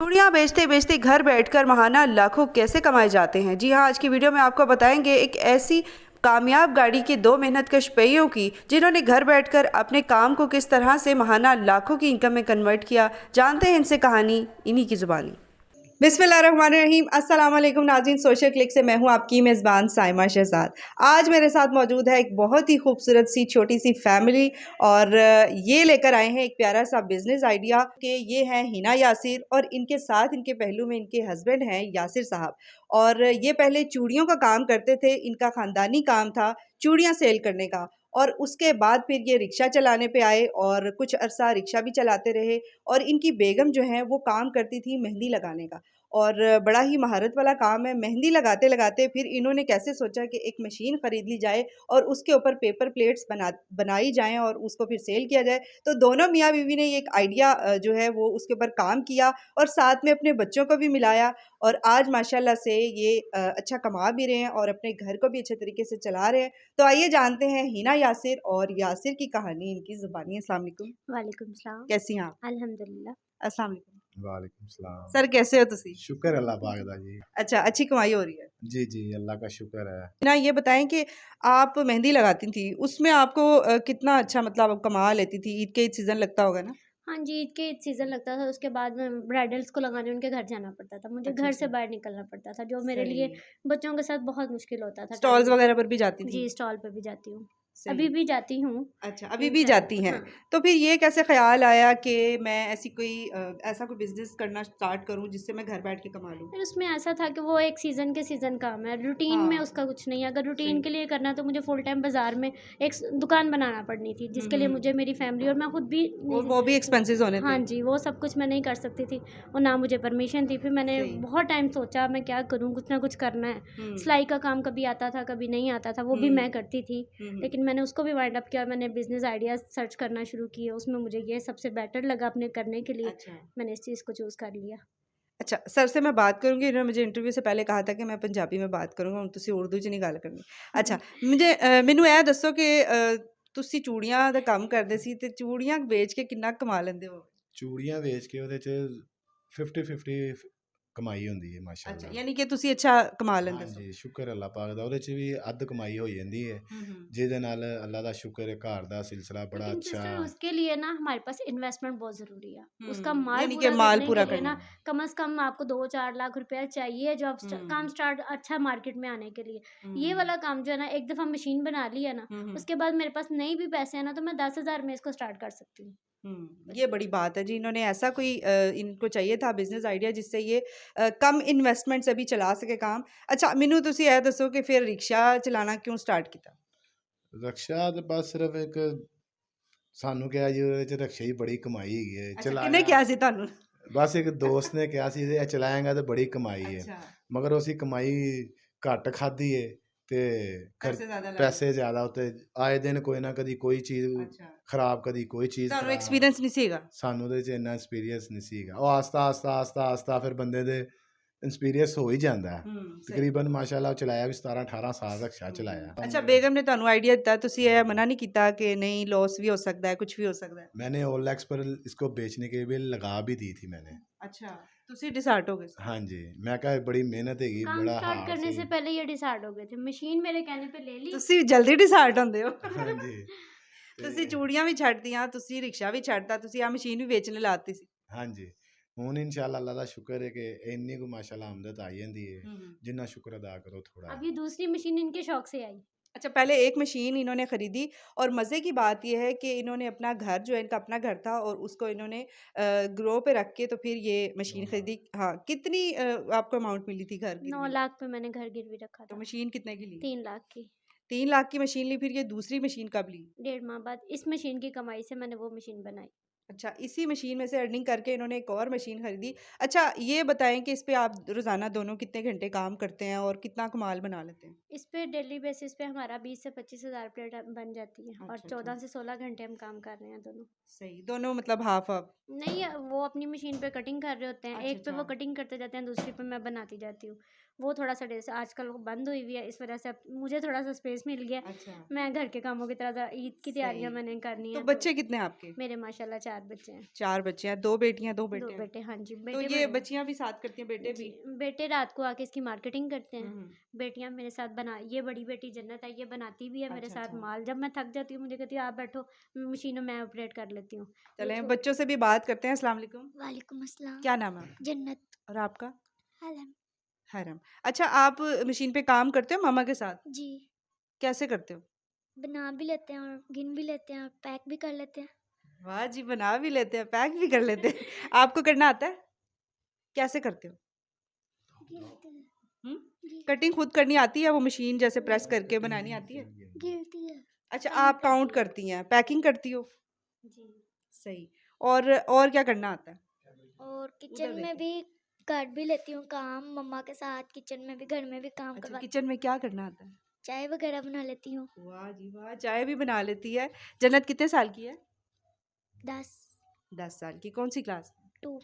चूड़ियाँ बेचते बेचते घर बैठकर महाना लाखों कैसे कमाए जाते हैं। जी हाँ, आज की वीडियो में आपको बताएंगे एक ऐसी कामयाब गाड़ी के दो मेहनतकश पहियों की जिन्होंने घर बैठकर अपने काम को किस तरह से महाना लाखों की इनकम में कन्वर्ट किया। जानते हैं इनसे कहानी इन्हीं की ज़ुबानी। बिस्मिल्लाहिर्रहमानिर्रहीम। अस्सलाम वालेकुम नाज़रीन, सोशल क्लिक से मैं हूं आपकी मेज़बान साइमा शहजाद। आज मेरे साथ मौजूद है एक बहुत ही खूबसूरत सी छोटी सी फैमिली और ये लेकर आए हैं एक प्यारा सा बिज़नेस आइडिया कि ये हैं हिना यासिर और इनके साथ इनके पहलू में इनके हस्बैंड हैं यासिर साहब। और ये पहले चूड़ियों का काम करते थे, इनका ख़ानदानी काम था चूड़ियाँ सेल करने का। और उसके बाद फिर ये रिक्शा चलाने पे आए और कुछ अरसा रिक्शा भी चलाते रहे। और इनकी बेगम जो है वो काम करती थी मेहंदी लगाने का और बड़ा ही महारत वाला काम है। मेहंदी लगाते लगाते फिर इन्होंने कैसे सोचा कि एक मशीन ख़रीद ली जाए और उसके ऊपर पेपर प्लेट्स बनाई जाएं और उसको फिर सेल किया जाए। तो दोनों मियाँ बीवी ने एक आइडिया जो है वो उसके ऊपर काम किया और साथ में अपने बच्चों को भी मिलाया। और आज माशाल्लाह से ये अच्छा कमा भी रहे हैं और अपने घर को भी अच्छे तरीके से चला रहे हैं। तो आइए जानते हैं हिना यासिर और यासिर की कहानी इनकी ज़ुबानी। अस्सलाम वालेकुम। वालेकुम सलाम। कैसी हैं आप? अल्हम्दुलिल्लाह। अस्सलाम वालेकुम। वालेकुम सलाम। सर कैसे हो तुसी? शुक्र अल्लाह पाक दा जी। अच्छा, अच्छी कमाई हो रही है। जी, जी, अल्लाह का शुक्र है। ना ये बताएं कि आप मेहंदी लगाती थी, उसमें आपको कितना अच्छा मतलब कमा लेती थी? ईद के ईद सीज़न लगता होगा ना? हाँ जी, ईद के सीज़न लगता था, उसके बाद में ब्राइडल्स को लगाने उनके घर जाना पड़ता था। मुझे अच्छा घर से अच्छा। बाहर निकलना पड़ता था, जो मेरे लिए सही। बच्चों के साथ बहुत मुश्किल होता था टाइम स्टॉल्स में। वगैरह पर भी जाती थी? जी, स्टॉल पे भी जाती हूँ। सही। अभी भी जाती हूँ अच्छा, अभी भी जाती इंशाल्लाह। हैं। हाँ। तो फिर ये कैसे ख़्याल आया कि मैं ऐसी कोई ऐसा कोई बिज़नेस करना स्टार्ट करूँ जिससे मैं घर बैठ के कमा लूँ? फिर उसमें ऐसा था कि वो एक सीज़न के सीज़न काम है, रूटीन में हाँ, उसका कुछ नहीं है। अगर रूटीन सही। के लिए करना है तो मुझे फुल टाइम बाज़ार में एक दुकान बनाना पड़नी थी, जिसके लिए मुझे मेरी फैमिली और मैं खुद भी नहीं। वो भी एक्सपेंसेस होने हाँ थे। जी, वो सब कुछ मैं नहीं कर सकती थी और ना मुझे परमिशन थी। फिर मैंने सही। बहुत टाइम सोचा मैं क्या करूँ, कुछ ना कुछ करना है। हुँ, सिलाई का काम कभी आता था, कभी नहीं आता था, वो भी हुँ, मैं करती थी। हुँ। लेकिन मैंने उसको भी वाइंड अप किया, मैंने बिज़नेस आइडियाज़ सर्च करना शुरू किए, उसमें मुझे ये सबसे बेटर लगा अपने करने के लिए, अच्छा। मैंने इस चीज़ को चूज़ कर लिया। अच्छा, सर से मैं बात करूँगी। इन्होंने मुझे इंटरव्यू से पहले कहा था कि मैं पंजाबी में बात करूँगा, ਹੁਣ ਤੁਸੀਂ ਉਰਦੂ 'ਚ ਨਹੀਂ ਗੱਲ ਕਰਨੀ। ਅੱਛਾ, ਮੈਨੂੰ ਇਹ ਦੱਸੋ ਕਿ ਤੁਸੀਂ ਚੂੜੀਆਂ ਦਾ ਕੰਮ ਕਰਦੇ ਸੀ ਤੇ ਚੂੜੀਆਂ ਵੇਚ ਕੇ ਕਿੰਨਾ ਕਮਾ ਲੈਂਦੇ ਹੋ? ਚੂੜੀਆਂ ਵੇਚ ਕੇ ਉਹਦੇ 'ਚ 50-50 ਕਮਾਈ ਹੁੰਦੀ ਹੈ ਅੱਛਾ, ਮਾਸ਼ਾਅੱਲਾ। ਯਾਨੀ ਕਿ ਤੁਸੀਂ ਅੱਛਾ ਕਮਾ ਲੈਂਦੇ ਸੋ। ਹਾਂਜੀ, ਸ਼ੁਕਰ ਅੱਲਾਹ ਪਾਕ ਦਾ। ਉਹਦੇ 'ਚ ਵੀ ਅੱਧ ਕਮਾਈ ਹੋ ਜਾਂਦੀ ਹੈ, ਹੂੰ। ਜਿਹਦੇ ਨਾਲ ਅੱਲਾਹ ਦਾ ਸ਼ੁਕਰ ਹੈ, ਘਰ ਦਾ सिलसिला बड़ा लेकिन अच्छा। सिस्टर उसके लिए ना हमारे पास इन्वेस्टमेंट बहुत ज़रूरी है। उसका हुँ, माल यानी कि पूरा माल करने पूरा के लिए करना ना है। कम से कम आपको 2-4 लाख रुपया चाहिए, जो आप काम हुँ, स्टार्ट अच्छा मार्केट में आने के लिए। ये हुँ, वाला काम जो है ना, एक दफ़ा मशीन बना ली है ना, हुँ। उसके बाद मेरे पास नहीं भी पैसे हैं ना, तो मैं 10,000 में इसको स्टार्ट कर सकती हूँ। बस ये ये बड़ी है। बात है जी। इन्होंने ऐसा कोई इनको चाहिए था बिज़नेस आइडिया जिससे ये कम इन्वेस्टमेंट से भी चला सके काम। अच्छा, ਮੈਨੂੰ ਤੁਸੀਂ ਇਹ ਦੱਸੋ ਕਿ ਫਿਰ ਰਿਕਸ਼ਾ ਚਲਾਣਾ ਕਿਉਂ ਸਟਾर्ट ਕੀਤਾ? ਰਕਸ਼ਾ ਤੇ ਬਸ ਸਿਰਫ ਇੱਕ ਸਾਨੂੰ ਕਿਹਾ ਜੀ ਉਹਦੇ 'ਚ ਰਕਸ਼ੇ ਦੀ ਬੜੀ ਕਮਾਈ ਹੈਗੀ ਹੈ, ਅੱਛਾ, ਕਿਹਨੇ ਚਲਾਇਆ। ਕਿਹਾ ਸੀ ਤੁਹਾਨੂੰ? ਬਸ ਇੱਕ ਦੋਸਤ ਨੇ ਕਿਹਾ ਸੀ ਇਹ ਚਲਾਏਗਾ ਤੇ ਬੜੀ ਕਮਾਈ ਹੈ, ਅੱਛਾ, ਮਗਰ ਅਸੀਂ ਕਮਾਈ ਘੱਟ ਖਾਧੀ ਏ ਤੇ ਪੈਸੇ ਜ਼ਿਆਦਾ ਲੱਗ ਗਏ। ਪੈਸੇ ਜ਼ਿਆਦਾ ਉੱਤੇ ਆਏ ਦਿਨ ਕੋਈ ਨਾ ਕਦੀ ਕੋਈ ਚੀਜ਼ ਅੱਛਾ, ਖਰਾਬ, ਕਦੀ ਕੋਈ ਚੀਜ਼ ਤੁਹਾਨੂੰ ਖਰਾਬ। ਐਕਸਪੀਰੀਅੰਸ ਨਹੀਂ ਸੀਗਾ? ਸਾਨੂੰ ਉਹਦੇ 'ਚ ਇੰਨਾ ਐਕਸਪੀਰੀਅੰਸ ਨਹੀਂ ਸੀਗਾ। ਉਹ ਆਸਤਾ ਆਸਤਾ ਆਸਤਾ ਆਸਤਾ ਫਿਰ ਬੰਦੇ ਦੇ ਐਕਸਪੀਰੀਅੰਸ ਹੋ ਹੀ ਜਾਂਦਾ ਹੈ। ਸਹੀ। ਤਕਰੀਬਨ ਮਾਸ਼ਾਅੱਲਾ ਉਹ ਚਲਾਇਆ ਵੀ 17-18 ਸਾਲ ਰਕਸ਼ਾ ਚਲਾਇਆ। ਅੱਛਾ, ਬੇਗਮ ਨੇ ਤੁਹਾਨੂੰ ਆਈਡੀਆ ਦਿੱਤਾ, ਤੁਸੀਂ ਇਹ ਮਨਾ ਨਹੀਂ ਕੀਤਾ कि नहीं लॉस भी हो सकता है, कुछ भी हो सकता है? मैंने OLX पर इसको बेचने के लिए लगा भी दी थी मैंने। अच्छा, ਤੁਸੀਂ डिसार्ट हो गए ਸੀ। हाँ जी, मैं कहा बड़ी मेहनत हैगी, काम बड़ा स्टार्ट हार्ड करने सी। से पहले ये डिसाइड हो गए थे, मशीन मेरे कहने पे ले ली। ਤੁਸੀਂ ਜਲਦੀ डिसार्ट ਹੁੰਦੇ ਹੋ। हाँ जी। ਤੁਸੀਂ ਤੇ ਚੂੜੀਆਂ ਵੀ ਛੱਡਤੀਆਂ, ਤੁਸੀਂ ਰਿਕਸ਼ਾ ਵੀ ਛੱਡਤਾ, ਤੁਸੀਂ ਆ ਮਸ਼ੀਨ ਵੀ ਵੇਚਣ ਲਾਤੀ ਸੀ। हाँ जी, ਹੁਣ इंशाल्लाह अल्लाह ਦਾ ਸ਼ੁਕਰ ਹੈ ਕਿ ਇੰਨੀ ਕੁ ਮਾਸ਼ਾਅੱਲਾ ਆਮਦਨ ਆ ਜਾਂਦੀ ਹੈ, ਜਿੰਨਾ ਸ਼ੁਕਰ ਅਦਾ ਕਰੋ ਥੋੜਾ अब है। ये दूसरी मशीन इनके शौक से आई। अच्छा, पहले एक मशीन इन्होंने ख़रीदी और मज़े की बात ये है कि इन्होंने अपना घर जो है, इनका अपना घर था और उसको इन्होंने ग्रो पे रख के तो फिर ये मशीन ख़रीदी। हाँ, कितनी आपको अमाउंट मिली थी घर 9 गिरवी? लाख पे मैंने घर गिरवी रखा तो था। मशीन कितने की ली? 3 लाख की। 3 लाख की मशीन ली, फिर ये दूसरी मशीन कब ली? 1.5 माह बाद इस मशीन की कमाई से मैंने वो मशीन बनाई। अच्छा, इसी मशीन में से अर्निंग करके इन्होंने एक और मशीन ख़रीदी। अच्छा, ये बताएँ कि इस पे आप रोज़ाना दोनों कितने घंटे काम करते हैं और कितना कमाल बना लेते हैं? इस पे डेली बेसिस पे हमारा 20 से 25,000 प्लेट बन जाती है और अच्छा, 14 अच्छा। से 16 घंटे हम काम कर रहे हैं दोनों। सही, दोनों मतलब हाफ़-हाफ़? नहीं, वो अपनी मशीन पे कटिंग कर रहे होते हैं, अच्छा, एक पे वो अच्छा। कटिंग करते जाते हैं, दूसरी पे मैं बनाती जाती हूँ। वो थोड़ा-सा डेज़ आजकल वो बंद हुई हुई है, इस वजह से अब मुझे थोड़ा-सा स्पेस मिल गया। अच्छा, मैं घर के कामों की तरह ईद की तैयारियाँ सही। मैंने करनी तो है, तो बच्चे कितने हैं आपके? मेरे माशाल्लाह 4 बच्चे हैं। 4 बच्चे हैं, 2 बेटियां 2 2 बेटे हैं। बेटे, हाँ जी, तो बेटे ये बड़े हैं। बच्चियां भी साथ करती हैं, बेटे भी? जी, बेटे रात को आके इसकी मार्केटिंग करते हैं। हम्म। बेटियां मेरे साथ बना, ये बड़ी बेटी जन्नत है, ये बनाती भी है मेरे अच्छा साथ अच्छा। माल। जब मैं थक जाती हूँ मुझे कहती है आप बैठो, मशीनों में ऑपरेट कर लेती हूँ। ये चलें छोटी बच्चों से भी बात करते हैं। अस्सलाम वालेकुम। वालेकुम अस्सलाम। क्या नाम है आपका? जन्नत। और आपका? हरम। हरम। अच्छा, आप मशीन पे काम करते हो मामा के साथ? जी। कैसे करते हो? बना भी लेते हैं और गिन भी लेते हैं और पैक भी कर लेते हैं। वाह जी, बना भी लेते हैं, पैक भी कर लेते हैं। आपको करना आता है? कैसे करते हो? गिनती है। हम्म? जी। कटिंग खुद करनी आती है? वो मशीन जैसे प्रेस करके बनानी आती है? गिनती है। अच्छा, काउंट आप काउंट करती करती हैं, पैकिंग करती हो? जी। सही। और क्या करना आता है? और उधर किचन में देखो। भी कर भी लेती हूँ काम मम्मा के साथ। किचन में भी, घर में भी काम अच्छा, करवा, किचन में क्या करना आता है? चाय वगैरह बना लेती हूँ। वाह जी वाह, चाय भी बना लेती है। जन्नत कितने साल की है? 10 10 साल की। कौन सी क्लास में? 2।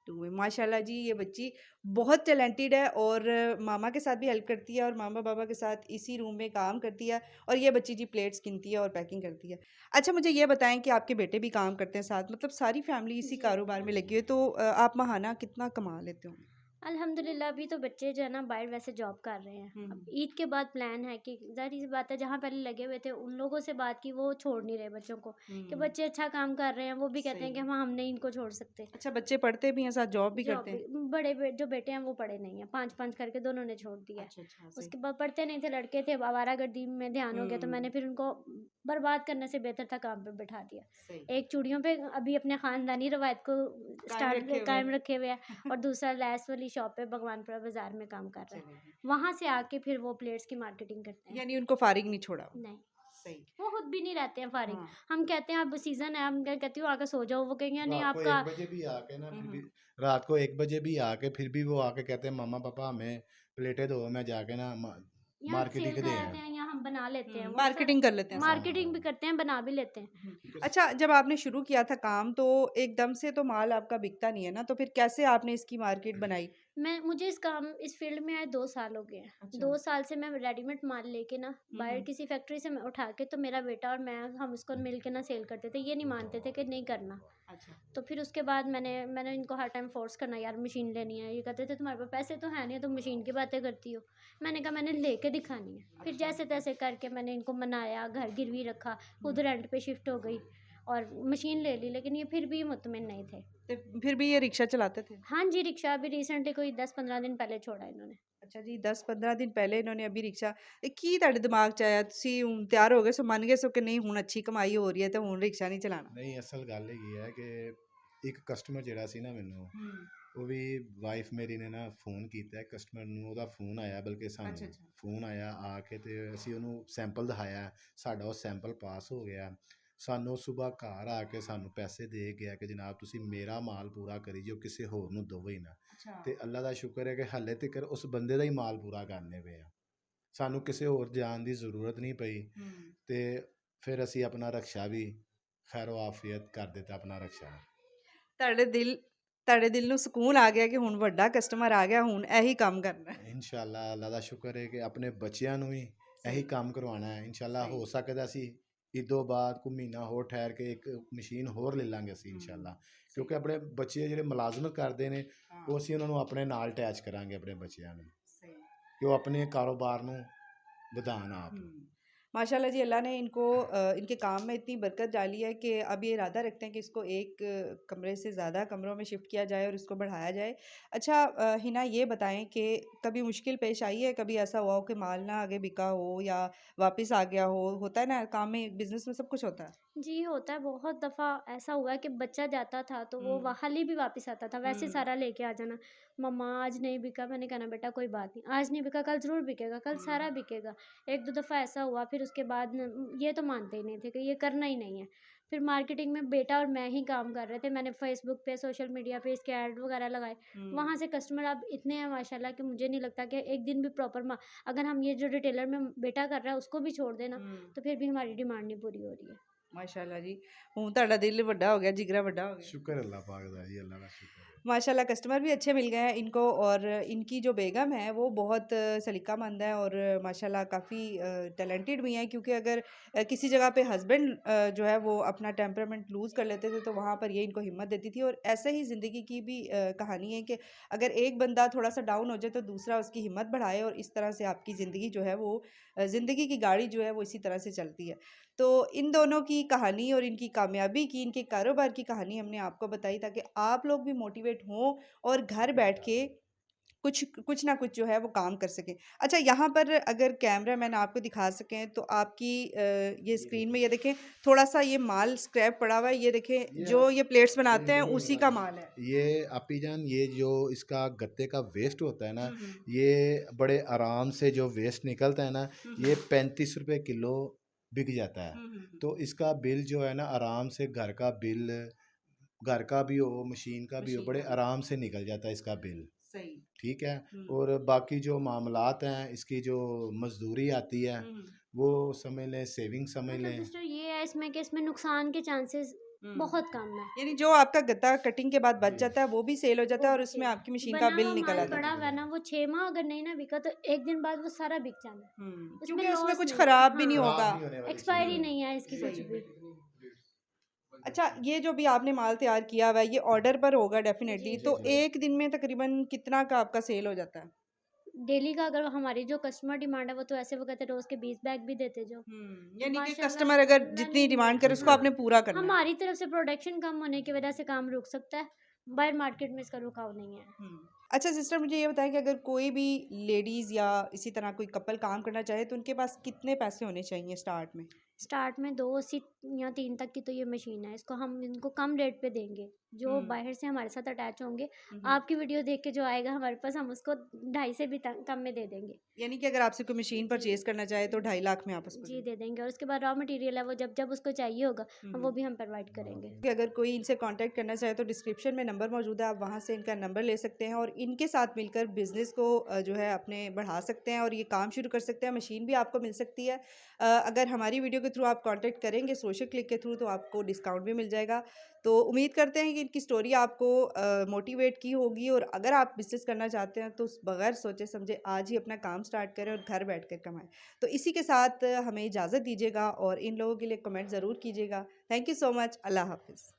2 में। माशाल्लाह जी, ये बच्ची बहुत टैलेंटेड है और मामा के साथ भी हेल्प करती है और मामा बाबा के साथ इसी रूम में काम करती है। और ये बच्ची जी प्लेट्स गिनती है और पैकिंग करती है। अच्छा, मुझे ये बताएं कि आपके बेटे भी काम करते हैं साथ, मतलब सारी फैमिली इसी जी। कारोबार में लगी हुई है, तो आप माहाना कितना कमा लेते हो? अल्हम्दुलिल्लाह अभी तो बच्चे जो है ना बाहर वैसे जॉब कर रहे हैं। अब हम्म। ईद के बाद प्लान है कि ज़ाहिर सी बात है, जहाँ पहले लगे हुए थे उन लोगों से बात की, वो छोड़ नहीं रहे बच्चों को, कि हम्म। बच्चे अच्छा काम कर रहे हैं, वो भी कहते सही हैं कि है। हम नहीं इनको छोड़ सकते। अच्छा, बच्चे पढ़ते भी हैं साथ, जॉब भी जॉब करते भी, हैं? जो बेटे हैं वो पढ़े नहीं हैं, 5-5 करके दोनों ने छोड़ दिया है। अच्छा अच्छा, सही। उसके बाद पढ़ते नहीं थे, लड़के थे, अब आवारागर्दी में ध्यान हो गया, तो मैंने फिर उनको बर्बाद करने से बेहतर था काम पे बैठा दिया। सही। एक चूड़ियों पे अभी अपने ख़ानदानी रवायत को कायम रखे हुए कायम हैं। रखे हुए है, और दूसरा लैस वाली शॉप पे भगवानपुरा बाज़ार में काम कर रहा है। चलें। वहाँ से आके फिर वो प्लेट्स की मार्केटिंग करते हैं। यानी उनको फारिग नहीं छोड़ा वो। नहीं, सही। वो खुद भी नहीं रहते हैं फारिग। हाँ। हम कहते हैं अब सीज़न है, हम क्या कहती हूँ आके सो जाओ, वो कहेंगे नहीं रात को आपका 1 बजे भी आके ना, फिर भी रात को 1 बजे भी आके फिर भी वो आके कहते हैं मम्मा पापा हमें प्लेटें दो, मैं जाके ना यहाँ मार्केटिंग सेल के कर दे आते हैं या हम बना लेते हैं, वो मार्केटिंग कर लेते हैं साथ। मार्केटिंग भी करते हैं, बना भी लेते हैं। अच्छा, जब आपने शुरू किया था काम तो एकदम से तो माल आपका बिकता नहीं है ना, तो फिर कैसे आपने इसकी मार्केट बनाई? मुझे इस फील्ड में आए 2 साल हो गए हैं। अच्छा। 2 साल से मैं रेडीमेड माल लेके ना बाहर हम्म। किसी फैक्ट्री से मैं उठा के, तो मेरा बेटा और मैं हम उसको मिल के ना सेल करते थे। ये नहीं मानते थे कि नहीं करना। अच्छा। तो फिर उसके बाद मैंने इनको हर टाइम फोर्स करना, यार मशीन लेनी है। ये कहते थे तुम्हारे पास पैसे तो है नहीं, तुम मशीन की बातें करती हो। मैंने कहा मैंने लेके दिखानी है। फिर जैसे तैसे करके मैंने इनको मनाया, घर गिरवी रखा, खुद रेंट पे शिफ्ट हो गई और मशीन ले ली। लेकिन ये फिर भी मुतमिन नहीं थे। तो फिर भी ये रिक्शा चलाते थे? हाँ जी, रिक्शा अभी रिसेंटली कोई 10-15 दिन पहले छोड़ा इन्होंने। अच्छा जी, 10-15 दिन पहले इन्होंने अभी रिक्शा की ਤੁਹਾਡੇ ਦਿਮਾग 'ਚ ਆਇਆ ਤੁਸੀਂ ਹੁਣ ਤਿਆਰ ਹੋ ਗਏ ਸੋ ਮੰਨ ਗਏ ਸੋ ਕਿ ਨਹੀਂ ਹੁਣ ਅੱਛੀ ਕਮਾਈ ਹੋ ਰਹੀ ਹੈ ਤੇ ਹੁਣ ਰਿਕਸ਼ਾ ਨਹੀਂ ਚਲਾਣਾ? ਨਹੀਂ, ਅਸਲ ਗੱਲ ਇਹ ਹੈ ਕਿ ਇੱਕ ਕਸਟਮਰ ਜਿਹੜਾ ਸੀ ਨਾ, ਮੈਨੂੰ ਉਹ ਵੀ ਵਾਈਫ ਮੇਰੀ ਨੇ ਨਾ ਫੋਨ ਕੀਤਾ ਕਸਟਮਰ ਨੂੰ, ਉਹਦਾ ਫੋਨ ਆਇਆ, ਬਲਕਿ ਸਾਨੂੰ ਫੋਨ ਆਇਆ ਆ ਕੇ, ਤੇ ਅਸੀਂ ਉਹਨੂੰ ਸੈਂਪਲ ਦਿਖਾਇਆ, ਸਾਡਾ ਉਹ ਸੈਂਪਲ ਪਾਸ ਹੋ ਗਿਆ। ਸਾਨੂੰ ਸਵੇਰ ਘਰ ਆ ਕੇ ਸਾਨੂੰ ਪੈਸੇ ਦੇ ਗਿਆ ਕਿ ਜਨਾਬ ਤੁਸੀਂ ਮੇਰਾ ਮਾਲ ਪੂਰਾ ਕਰੀ ਜਿਓ, ਕਿਸੇ ਹੋਰ ਨੂੰ ਦਿਓ ਹੀ ਨਾ। ਤੇ ਅੱਲਾ ਦਾ ਸ਼ੁਕਰ ਹੈ ਕਿ ਹਾਲੇ ਤੱਕ ਉਸ ਬੰਦੇ ਦਾ ਹੀ ਮਾਲ ਪੂਰਾ ਕਰਨੇ ਪਏ ਆ, ਸਾਨੂੰ ਕਿਸੇ ਹੋਰ ਜਾਣ ਦੀ ਜ਼ਰੂਰਤ ਨਹੀਂ ਪਈ। ਤੇ ਫਿਰ ਅਸੀਂ ਆਪਣਾ ਰਕਸ਼ਾ ਵੀ ਖੈਰੋ ਆਫੀਅਤ ਕਰ ਦਿੱਤਾ, ਆਪਣਾ ਰਕਸ਼ਾ। ਤੁਹਾਡੇ ਦਿਲ ਨੂੰ ਸਕੂਨ ਆ ਗਿਆ ਕਿ ਹੁਣ ਵੱਡਾ ਕਸਟਮਰ ਆ ਗਿਆ, ਹੁਣ ਇਹੀ ਕੰਮ ਕਰਨਾ ਹੈ? ਇਨਸ਼ਾਅੱਲਾ ਅੱਲਾ ਦਾ ਸ਼ੁਕਰ ਹੈ ਕਿ ਆਪਣੇ ਬੱਚਿਆਂ ਨੂੰ ਵੀ ਇਹੀ ਕੰਮ ਕਰਵਾਉਣਾ ਹੈ। ਇਨਸ਼ਾਅੱਲਾ ਹੋ ਸਕਦਾ ਅਸੀਂ ਈਦੋਂ ਬਾਅਦ ਕੋਈ ਮਹੀਨਾ ਹੋਰ ਠਹਿਰ ਕੇ ਇੱਕ ਮਸ਼ੀਨ ਹੋਰ ਲੈ ਲਾਂਗੇ ਅਸੀਂ ਇਨਸ਼ਾਅੱਲਾ, ਕਿਉਂਕਿ ਆਪਣੇ ਬੱਚੇ ਜਿਹੜੇ ਮੁਲਾਜ਼ਮਤ ਕਰਦੇ ਨੇ ਉਹ ਅਸੀਂ ਉਹਨਾਂ ਨੂੰ ਆਪਣੇ ਨਾਲ ਅਟੈਚ ਕਰਾਂਗੇ, ਆਪਣੇ ਬੱਚਿਆਂ ਨੂੰ, ਕਿ ਉਹ ਆਪਣੇ ਕਾਰੋਬਾਰ ਨੂੰ ਵਧਾਉਣ ਆਪ। माशाल्लाह जी, अल्लाह ने इनके काम में इतनी बरकत डाली है कि अब ये इरादा रखते हैं कि इसको एक कमरे से ज़्यादा कमरों में शिफ्ट किया जाए और इसको बढ़ाया जाए। अच्छा हिना, ये बताएं कि कभी मुश्किल पेश आई है? कभी ऐसा हुआ हो कि माल ना आगे बिका हो या वापस आ गया हो? होता है ना, काम में, बिजनेस में सब कुछ होता है। जी, होता है। बहुत दफ़ा ऐसा हुआ है कि बच्चा जाता था तो वो खाली भी वापस आता था, वैसे सारा लेके आ जाना। मम्मा आज नहीं बिका, मैंने कहा ना बेटा कोई बात नहीं, आज नहीं बिका कल ज़रूर बिकेगा, कल सारा बिकेगा। 1-2 दफ़ा ऐसा हुआ, फिर उसके बाद ये तो मानते ही नहीं थे कि ये करना ही नहीं है। फिर मार्केटिंग में बेटा और मैं ही काम कर रहे थे। मैंने फेसबुक पे, सोशल मीडिया पे इसके ऐड वगैरह लगाए। वहाँ से कस्टमर अब इतने हैं माशाल्लाह कि मुझे नहीं लगता कि एक दिन भी प्रॉपर अगर हम ये जो रिटेलर में बेटा कर रहा है उसको भी छोड़ देना तो फिर भी हमारी डिमांड नहीं पूरी हो रही है। माशाल्लाह जी, ਹੁਣ ਤੁਹਾਡਾ ਦਿਲ ਵੱਡਾ ਹੋ ਗਿਆ, ਜਿਗਰਾ ਵੱਡਾ ਹੋ ਗਿਆ। ਸ਼ੁਕਰ ਅੱਲਾ ਪਾਕ ਦਾ ਜੀ, ਅੱਲਾ ਦਾ ਸ਼ੁਕਰ ਹੈ। माशाल्लाह कस्टमर भी अच्छे मिल गए हैं इनको, और इनकी जो बेगम है वो बहुत सलीकामंद है और माशाल्लाह काफ़ी टैलेंटेड भी हैं, क्योंकि अगर किसी जगह पे हस्बैंड जो है वो अपना टेम्परामेंट लूज़ कर लेते थे तो वहाँ पर ये इनको हिम्मत देती थी। और ऐसे ही ज़िंदगी की भी कहानी है कि अगर एक बंदा थोड़ा सा डाउन हो जाए तो दूसरा उसकी हिम्मत बढ़ाए, और इस तरह से आपकी ज़िंदगी जो है वो ज़िंदगी की गाड़ी जो है वो इसी तरह से चलती है। तो इन दोनों की कहानी और इनकी कामयाबी की, इनके कारोबार की कहानी हमने आपको बताई ताकि आप लोग भी मोटिवेट हों और घर बैठ के कुछ कुछ ना कुछ जो है वो काम कर सकें। अच्छा, यहाँ पर अगर कैमरामैन आपको दिखा सकें तो आपकी ये स्क्रीन में ये देखें, थोड़ा-सा ये माल स्क्रैप पड़ा हुआ है, ये देखें जो ये प्लेट्स बनाते हैं उसी का माल है। ये आपी जान, ये जो इसका गत्ते का वेस्ट होता है ना, हुँ, हुँ। ये बड़े आराम से जो वेस्ट निकलता है ना, हुँ, ये हुँ। 35 रुपए किलो बिक जाता है। हुँ, हुँ, हुँ। तो इसका बिल जो है ना, आराम से घर का बिल, घर का भी हो, मशीन का भी हो, मशीन बड़े का भी। आराम से निकल जाता है इसका बिल। सही। ठीक है। हुँ। और बाकी जो मामलात हैं, इसकी जो मजदूरी आती है, हुँ, हुँ। वो समझ लें सेविंग समझ मतलब लें। सिस्टर ये है इसमें कि इसमें नुकसान के चांसेस हुँ। बहुत कम है। यानी जो आपका गत्ता कटिंग के बाद बच जी। जाता है वो भी सेल हो जाता वो है और भी उसमें सेल आपकी मशीन का बना बिल हुआ निकल माल आता है। पड़ा हुआ है ना, वो 6 माह अगर नहीं ना बिका तो 1 दिन बाद वो सारा बिक जाना है। उसमें क्योंकि उसमें लॉस कुछ नहीं है। खराब भी नहीं हाँ, होगा। खराब नहीं होने वाली एक्सपायरी चीज़ है। नहीं है इसकी कुछ सही। भी। अच्छा, ये जो भी आपने माल तैयार किया हुआ है ये ऑर्डर पर होगा डेफिनेटली, जी, जी तो जी। एक दिन में तकरीबन कितना का आपका सेल हो जाता है? डेली का अगर हमारी जो कस्टमर डिमांड है वो तो ऐसे वो कहते हैं रोज़ के 20 बैग भी देते जाओ। तो यानी कि माशाल्लाह कस्टमर अगर इतना जितनी नहीं डिमांड है। करे उसको हाँ, आपने पूरा करना है। हमारी तरफ से प्रोडक्शन कम होने की वजह से काम रुक सकता है। बाहर मार्केट में इसका रुकाव नहीं है। अच्छा सिस्टर, मुझे ये बताएं कि अगर कोई भी लेडीज़ या इसी तरह कोई कपल काम करना चाहे तो उनके पास कितने पैसे होने चाहिए स्टार्ट में? स्टार्ट में 2 से या 3 तक की तो ये मशीन है। इसको हम इनको कम रेट पे देंगे। जो हम्म। बाहर से हमारे साथ अटैच होंगे, हम्म। आपकी वीडियो देख के जो आएगा हमारे पास हम उसको 2.5 से भी कम में दे देंगे। यानी कि अगर आपसे कोई मशीन जी। परचेज करना चाहे तो 2.5 लाख में आप उसको जी, देंगे। दे देंगे और उसके बाद रॉ मटेरियल है वो जब जब उसको चाहिए होगा वो हम्म। भी हम प्रोवाइड करेंगे। कि अगर कोई इनसे कांटेक्ट करना चाहे तो डिस्क्रिप्शन में नंबर मौजूद है, आप वहाँ से इनका नंबर ले सकते हैं और इनके साथ मिलकर बिज़नेस को जो है अपने बढ़ा सकते हैं और ये काम शुरू कर सकते हैं। मशीन भी आपको मिल सकती है। अगर हमारी वीडियो के थ्रू आप कांटेक्ट करेंगे सोशल क्लिक के थ्रू तो आपको डिस्काउंट भी मिल जाएगा। तो उम्मीद करते हैं कि इनकी स्टोरी आपको मोटिवेट की होगी, और अगर आप बिज़नेस करना चाहते हैं तो बगैर सोचे समझे आज ही अपना काम स्टार्ट करें और घर बैठ कर कमाएँ। तो इसी के साथ हमें इजाज़त दीजिएगा और इन लोगों के लिए कमेंट ज़रूर कीजिएगा। Thank you so much. अल्लाह हाफ़िज़।